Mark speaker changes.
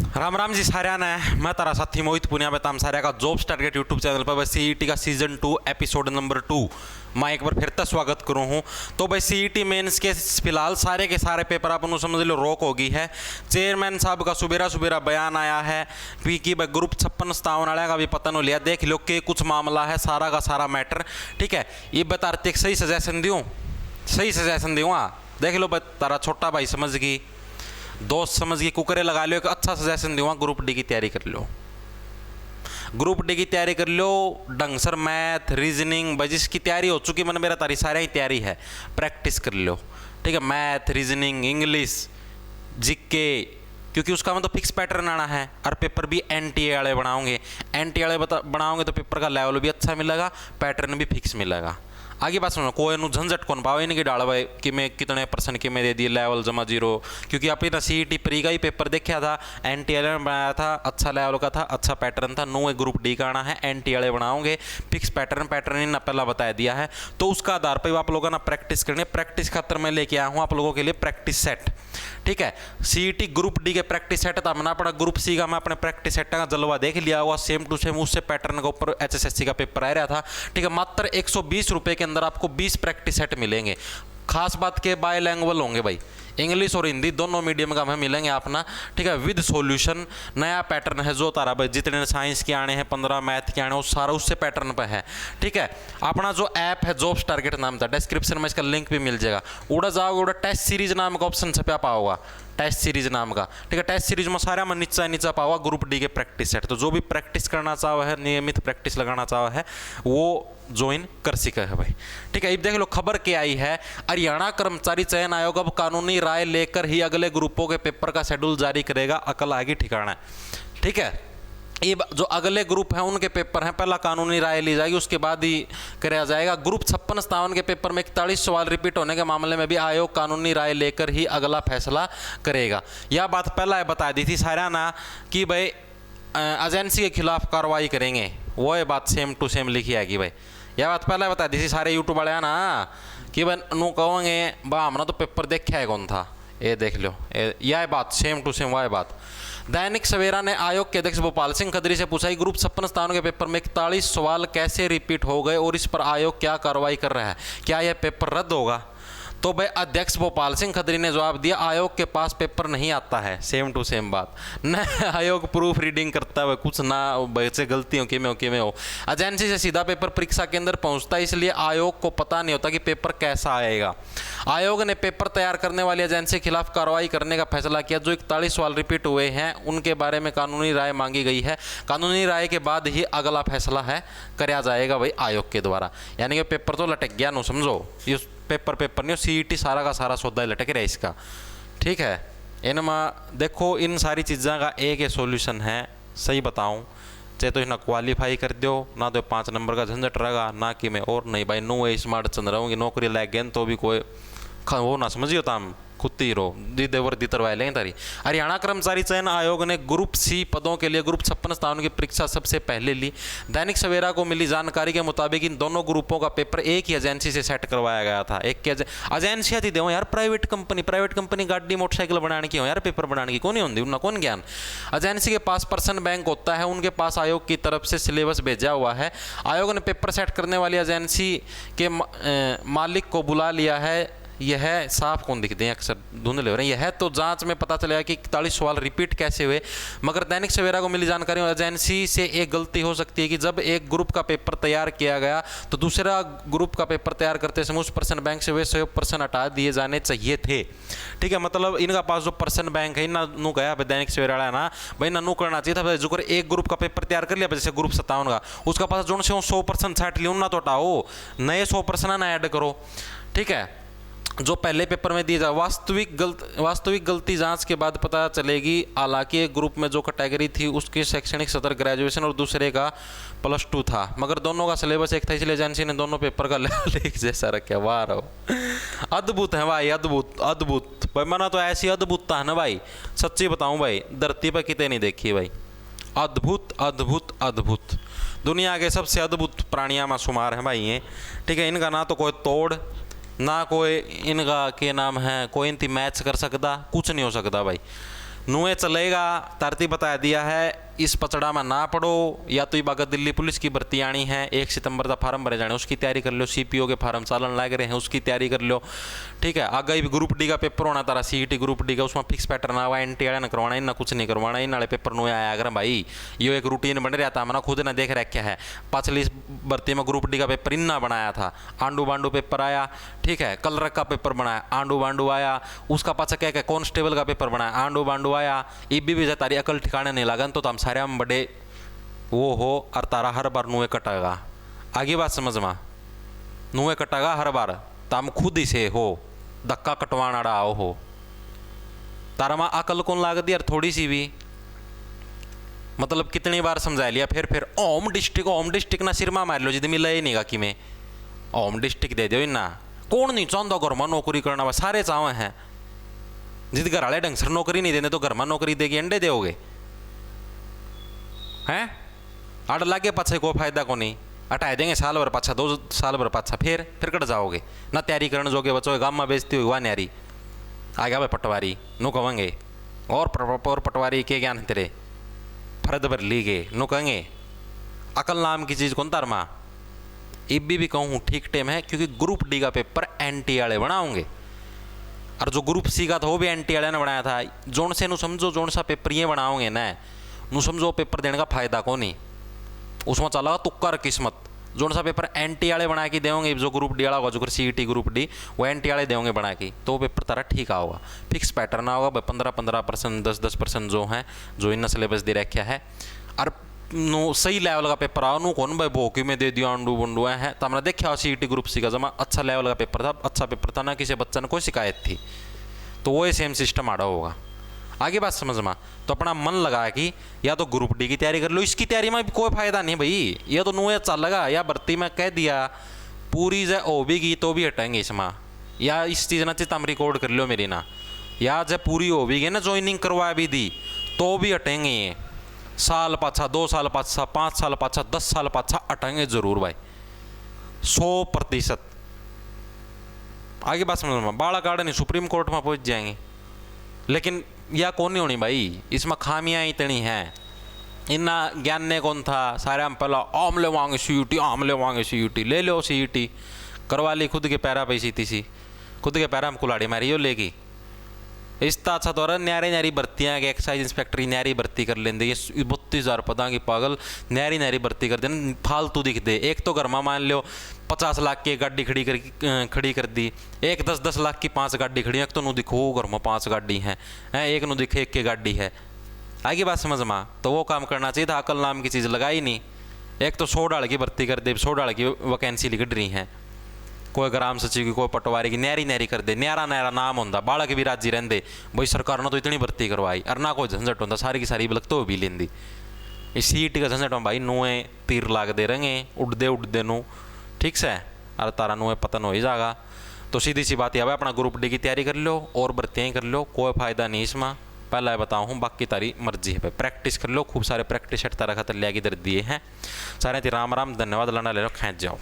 Speaker 1: राम राम जी साਰਿਆਂ ने मैं तारा साथी मोहित पुनिया बताम सारे का जॉब्स टारगेट यूट्यूब चैनल पर बस सीईटी का सीजन 2 एपिसोड नंबर 2 मैं एक बार फिर तक स्वागत करूँ हूँ। तो भाई सीईटी मेंस के फिलहाल सारे के सारे पेपर आप समझ लो रोक होगी है। चेयरमैन साहब का सुबेरा सुबेरा बयान आया है कि भाई ग्रुप 56-57 वाले का भी पता नहीं लिया, देख लो कि कुछ मामला है, सारा का सारा मैटर। ठीक है, ये बताते सही सजेशन दूँ, सही सजेशन दूँ। हाँ देख लो तारा छोटा भाई समझ गई, दोस्त समझ के कुकरे लगा लो, एक अच्छा सजेशन दूंगा, ग्रुप डी की तैयारी कर लो, ग्रुप डी की तैयारी कर लो। ढंग सर मैथ रीजनिंग भाई जिसकी तैयारी हो चुकी मैंने मेरा तारी सारी ही तैयारी है, प्रैक्टिस कर लो। ठीक है, मैथ रीजनिंग इंग्लिश जीके, क्योंकि उसका मतलब फिक्स पैटर्न आना है और पेपर भी एनटीए वाले बनाओगे, एनटीए वाले बनाओगे तो पेपर का लेवल भी अच्छा मिलेगा, पैटर्न भी फिक्स मिलेगा। आगे बात सुनो, कोई नु झंझट कौन पावे नहीं कि डाल भाई कि मैं कितने परसेंट कि मैं दे दिए लेवल जमा 0, क्योंकि आप ना सीईटी प्री का ही पेपर देखा था, एनटी वाले ने बनाया था, अच्छा लेवल का था, अच्छा पैटर्न था। नो ग्रुप डी का आना है, एनटी वाले बनाओगे फिक्स पैटर्न, पैटर्न ही ना पहला बता दिया है, तो उसका आधार पर आप लोगों ने प्रैक्टिस करनी है। प्रैक्टिस खातर मैं लेके आया हूँ आप लोगों के लिए प्रैक्टिस सेट। ठीक है, सीईटी ग्रुप डी के प्रैक्टिस सेट था, मना पड़ा ग्रुप सी का मैं अपने प्रैक्टिस सेट का जलवा देख लिया हुआ, सेम टू सेम उससे पैटर्न के ऊपर एचएसएससी का पेपर आ रहा था। ठीक है, मात्र 120 रुपये के अंदर आपको 20 प्रैक्टिस सेट मिलेंगे। खास बात के बायलैंग्वेज होंगे भाई, इंग्लिश और हिंदी दोनों मीडियम का हमें मिलेंगे अपना। ठीक है, विद सॉल्यूशन, नया पैटर्न है जो तारा भाई जितने साइंस के आने हैं 15 मैथ के आने वो सारा उससे पैटर्न पे है। ठीक है, अपना जो ऐप है जॉब्स टारगेट नाम था, डिस्क्रिप्शन में इसका लिंक भी मिल जाएगा, उड़ा जाओगे उड़ा टेस्ट सीरीज नाम का ऑप्शन छपा पाओगा, टेस्ट सीरीज नाम का। ठीक है, टेस्ट सीरीज में सारा में नीचा पावा ग्रुप डी के प्रैक्टिस सेट, तो जो भी प्रैक्टिस करना चाहो है, नियमित प्रैक्टिस लगाना चाहो है, वो ज्वाइन कर सके है भाई। ठीक है, अब देख लो खबर क्या आई है, हरियाणा कर्मचारी चयन आयोग अब कानूनी राय लेकर ही अगले ग्रुपों के पेपर का शेड्यूल जारी करेगा, अकल आगे ठिकाना। ठीक है, ये जो अगले ग्रुप हैं उनके पेपर हैं, पहला कानूनी राय ली जाएगी, उसके बाद ही कराया जाएगा। ग्रुप 56-57 के पेपर में 41 सवाल रिपीट होने के मामले में भी आयोग कानूनी राय लेकर ही अगला फैसला करेगा। यह बात पहला बता दी थी सारा ना कि भाई एजेंसी के खिलाफ कार्रवाई करेंगे, वो ये बात सेम टू सेम लिखी है कि भाई, यह बात पहले बता दी थी सारे यूट्यूब वाले ना कि भाई नू कहोगे बा हमने तो पेपर देखा है कौन था, ये देख लो, यह बात सेम टू सेम वह बात। दैनिक सवेरा ने आयोग के अध्यक्ष भोपाल सिंह खत्री से पूछा कि ग्रुप 56-57 के पेपर में 41 सवाल कैसे रिपीट हो गए और इस पर आयोग क्या कार्रवाई कर रहा है, क्या यह पेपर रद्द होगा। तो भाई अध्यक्ष भोपाल सिंह खत्री ने जवाब दिया, आयोग के पास पेपर नहीं आता है, सेम टू सेम बात न आयोग प्रूफ रीडिंग करता है कुछ ना, बच्चे गलती हो कि में हो, एजेंसी से सीधा पेपर परीक्षा के अंदर पहुंचता है, इसलिए आयोग को पता नहीं होता कि पेपर कैसा आएगा। आयोग ने पेपर तैयार करने वाली एजेंसी के खिलाफ कार्रवाई करने का फैसला किया, जो 41 सवाल रिपीट हुए हैं उनके बारे में कानूनी राय मांगी गई है, कानूनी राय के बाद ही अगला फैसला है कराया जाएगा भाई आयोग के द्वारा। यानी कि पेपर तो लटक गया, नो समझो ये पेपर नहीं, सीईटी सारा का सारा सौदा लटक रहा है इसका। ठीक है, इनमें देखो इन सारी चीज़ों का एक ही सॉल्यूशन है, सही बताऊं, चाहे तो इन्हें क्वालिफाई कर दो ना, तो 5 नंबर का झंझट रहेगा ना कि मैं और नहीं भाई, नो स्मार्ट चंद रहूँगी, नौकरी लग गई तो भी कोई वो ना समझियो ताम खुद ही रो दीदे वर्दी तरवाए लेंगे तारी। हरियाणा कर्मचारी चयन आयोग ने ग्रुप सी पदों के लिए ग्रुप 56-57 की परीक्षा सबसे पहले ली। दैनिक सवेरा को मिली जानकारी के मुताबिक इन दोनों ग्रुपों का पेपर एक ही एजेंसी से सेट करवाया गया था। एक के एजेंसियाँ थी दो यार, प्राइवेट कंपनी गाड़ी मोटरसाइकिल बनाने की हो यार, पेपर बनाने की कौन ही होती, उनका कौन ज्ञान। एजेंसी के पास पर्सन बैंक होता है, उनके पास आयोग की तरफ से सिलेबस भेजा हुआ है। आयोग ने पेपर सेट करने वाली एजेंसी के मालिक को बुला लिया है, यह साफ कौन दिखते हैं अक्सर धुंधले हो रहे हैं, यह तो जांच में पता चलेगा कि 41 सवाल रिपीट कैसे हुए। मगर दैनिक सवेरा को मिली जानकारी एजेंसी से एक गलती हो सकती है कि जब एक ग्रुप का पेपर तैयार किया गया तो दूसरा ग्रुप का पेपर तैयार करते समय उस पर्सन बैंक से वे 100% हटा दिए जाने चाहिए थे। ठीक है, मतलब इनका पास जो पर्सन बैंक है ना नू गया दैनिक सवेरा वाला ना भाई ना नू करना चाहिए था, जो एक ग्रुप का पेपर तैयार कर लिया जैसे ग्रुप 57 का, उसका पास जो से 100% छाट लिया ना तो हटाओ, नए 100% ना ऐड करो। ठीक है, जो पहले पेपर में दिए जाए, वास्तविक गलती जांच के बाद पता चलेगी। हालांकि एक ग्रुप में जो कैटेगरी थी उसकी शैक्षणिक सत्र ग्रेजुएशन और दूसरे का +2 था, मगर दोनों का सिलेबस एक था, इसलिए एजेंसी ने दोनों पेपर का लेवल एक जैसा रखा। वाह रहो, अद्भुत है भाई, अद्भुत भाई, मना तो ऐसी अद्भुतता है ना भाई, सच्ची बताऊं भाई धरती पर कितने नहीं देखी भाई, अद्भुत दुनिया के सबसे अद्भुत प्राणियां में शुमार हैं भाई ये। ठीक है, इनका ना तो कोई तोड़ ना कोई इनका के नाम है, कोई इनकी मैच कर सकता, कुछ नहीं हो सकता भाई। नुए चलेगा तरती बता दिया है, इस पचड़ा में ना पड़ो, या तो ये बागा दिल्ली पुलिस की भर्ती आनी है, 1 सितंबर का फार्म भरे जाने उसकी तैयारी कर लो, सीपीओ के फार्म चालन लग रहे हैं उसकी तैयारी कर लो, ठीक है। आगे भी ग्रुप डी का पेपर होना तारा, सीईटी ग्रुप डी का, उसमें फिक्स पैटर्न आवा, एनटी वाले ना करवाना, इन्ना कुछ नहीं करवाना, इन वाले पेपर नुए आया अगर भाई यो एक रूटीन बन रहा था, मैंने खुद ने देख रखा है। पिछली भर्ती में ग्रुप डी का पेपर इन्ना बनाया था, आंडू बांडू पेपर आया, ठीक है, कलर का पेपर बनाया, आंडू बांडू आया, उसका पाचा क्या क्या कांस्टेबल का पेपर बनाया, आंडू बांडू आया, ये भी तारी अकल ठिकाने नहीं लगन तो हम सारे हम बड़े वो हो, और तारा हर बार नुए कटेगा। आगे बात समझ में, नुए कटेगा हर बार, तम खुद ही से हो धक्का कटवाना आओ हो, तारा माँ अकल कौन लाग दी यार थोड़ी सी भी, मतलब कितनी बार समझा लिया, फिर ओम डिस्ट्रिक्ट ना सिर में मार लो, जिद मिला ही नहीं गा कि मैं ओम डिस्ट्रिक्ट दे दो इन्ना, कौन नहीं चाहता घर में नौकरी करना, वह सारे चावे हैं, जिद घर वाले ढंग से नौकरी नहीं देने तो घर में नौकरी देगी अंडे दोगे हैं, आड़ लागे पाछे कोई फायदा को नहीं, हटाए देंगे साल भर पाछा, 2 साल भर पाछा, फिर कट जाओगे ना, तैयारी करने जोगे बच्चों गाँव में बेचती हुई वहाँ न्यारी आगे भाई पटवारी नो कहेंगे, और पटवारी के ज्ञान तेरे फर्द भर ली गए नो कहेंगे, अकल नाम की चीज़ कौन तार माँ, इब भी कहूँ ठीक टाइम है, क्योंकि ग्रुप डी का पेपर एनटी वाले बनाओगे, और जो ग्रुप सी का था वो भी एनटी वाले ने बनाया था, जोन से नु समझो जोन सा पेपर ये बनाओगे ना, नु समझो पेपर देने का फायदा को नहीं, उसमें चला तुक्का और किस्मत, जोन सा पेपर एनटी वाले बना के देंगे, जो ग्रुप डी वाला होगा, जो सीईटी ग्रुप डी वो एनटी वाले देंगे बना के, तो पेपर तारा ठीक होगा, फिक्स पैटर्न होगा, 15% 10% जो है जो इन सिलेबस दे रखा है, और नो सही लेवल का पेपर आओ, नु कौन भाई भोकी में दे दिया अंडू बंडू है, तो हमने देखा सीईटी ग्रुप सी का जमा अच्छा लेवल का पेपर था, अच्छा पेपर था ना, किसी बच्चे ने कोई शिकायत थी, तो वो सेम सिस्टम आड़ा होगा। आगे बात समझ में, तो अपना मन लगा कि या तो ग्रुप डी की तैयारी कर लो, इसकी तैयारी में भी कोई फायदा नहीं भाई, ये तो नुए चल लगा, या भर्ती में कह दिया पूरी जय होगी तो भी हटेंगे इसमें, या इस चीज़ ना चीज हम रिकॉर्ड कर लो मेरी ना, या जब पूरी होगी ना ज्वाइनिंग करवा भी दी तो भी हटेंगे, ये साल पाछा 2 साल पाछा 5 साल पाछा 10 साल पाछा हटेंगे जरूर भाई, 100%। आगे बात समझ में, बाला गार्डन ही सुप्रीम कोर्ट में पहुंच जाएंगे, लेकिन या कौन नहीं होनी भाई, इसमें खामियां इतनी हैं, इन्ना ज्ञान ने कौन था, सारे हम पहला आम ले वांगे सीईटी, आम ले वांगे सीईटी, ले लो सीईटी करवा ली, खुद के पैरा पैसी थी, खुद के पैरा हम कुलाड़ी मारी हो लेगी, इसका अच्छा तो न्यारी भर्तियाँ के एक्साइज इंस्पेक्टर न्यारी भर्ती कर लेंगे, ये 32,000 पता की पागल न्यारी भर्ती कर देना, फालतू दिख दे, एक तो घर में मान लो 50 लाख की गाड़ी खड़ी कर दी, एक 10-10 लाख की 5 गाड़ी खड़ी, एक तो नु दिखो घर में 5 गाड़ी हैं, एक नु दिखे 1 की गाड़ी है, आगे बात समझ में, तो वो काम करना चाहिए था, अकल नाम की चीज़ लगाई नहीं, एक तो 100 डाल की भर्ती कर दे, 100 डाल की वैकेंसी लिख रही हैं, कोई ग्राम सचिव की कोई पटवारी की न्यारी कर दे, न्यारा नाम होंगे, बालक भी राजी रहते भाई, सरकार ने तो इतनी भर्ती करवाई, और ना कोई झंझट होता, सारी की सारी बलक तो भी लेंदी, इस सीईटी का झंझट में भाई नुए तीर लागते रहेंगे उड़ते नू, ठीक से, और तारा नुए पतन हो ही जाएगा, तो सीधी सी बात है भाई अपना ग्रुप डी की तैयारी कर लो और भर्तियाँ कर लो, कोई फायदा नहीं इसमें, पहला बताऊँ बाकी तारी मर्जी है भाई, प्रैक्टिस कर लो, खूब सारे प्रैक्टिस सेट तारा खतर लिया के दर दिए हैं, सारे राम राम, धन्यवाद, लड़ा ले लो, खींच जाओ।